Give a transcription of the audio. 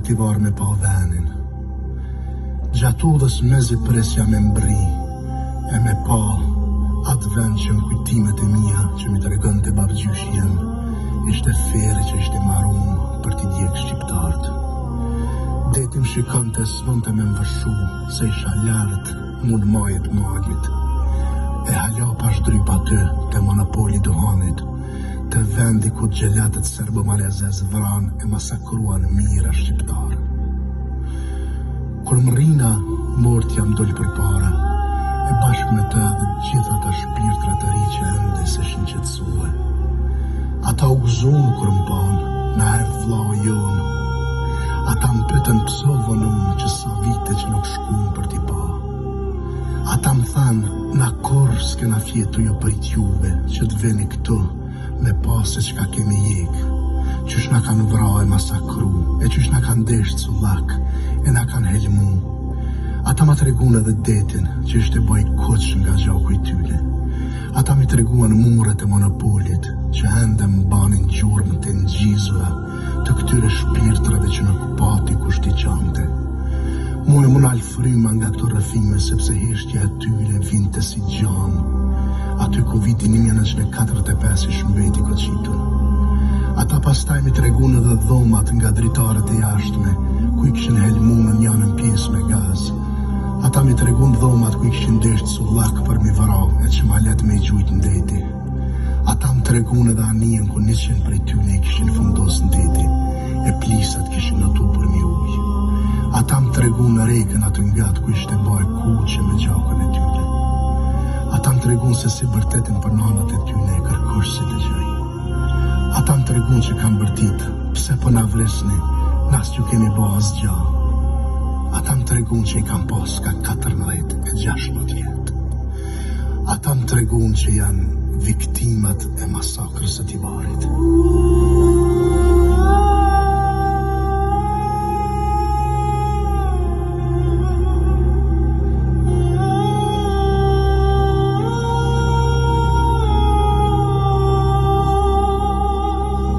tivar me pa venin. Gjatë udhës mezi presja me mbri, e me pa atë vend që në kujtimet e mia që mi të regën të babgjysh jem, ishte feri që ishte marum për t'i djek shqiptartë. Detim shikon të svon të me mvëshu, se isha lartë mund majet magit. E hala pash dryp aty të monopoli duhanit, të vendi ku gjelatët serbo-malezes vran e masakruan mira shqiptarë. Kur më rina, mort jam doll për para, e bashkë me të dhe gjitha të shpirtra të ri që ende se shënqetsue. Ata u gëzunë kur më panë, në erdhë vlau jonë. Ata më pytën pësovën unë që sa vite që nuk shkumë për t'i pa. Ata më thanë, na korë s'kena fjetu jo për i t'juve, që t'veni këtu, me pasë që ka kemi jekë, qysh na kanë vra e masakru, e qysh na kanë deshtë sullak, e na kanë helmu. Ata ma të regun edhe detin, që ishte baj koq nga gjaku i tyre. Ata mi të reguan muret e monopolit, që ende më banin gjurëm të ngjizura, të këtyre shpirtrave që nuk pati kushti qante. Mu e munal fryma nga këto rëfime, sepse heshtja e tyre vinte si gjanë, aty ku viti 1945 ish mbeti Koqitun. Ata pastaj mi të regun edhe dhomat nga dritarët e jashtme, ku i këshin helmu në njanën pjesë me gaz. Ata mi të regun dhomat ku i këshin deshtë sullak për mi vëra, e që ma let me i gjujt në deti. Ata më të regun edhe anien ku 100 prej tyne i këshin fundos në deti, e plisat këshin atu për mi ujë. Ata më të regun në reken aty ngat ku ishte baj kuqe me gjakën e tyre. Ata më të regun se si bërtetin për nanat e tyne e kërkush si të gjaj. Ata më të regun që kam bërtit, pse për na vlesni, nas që kemi bo asgja. Ata më të regun që i kam pas ka 14 e 16 vjetë. Ata më të regun që janë viktimat e masakrës së Tivarit.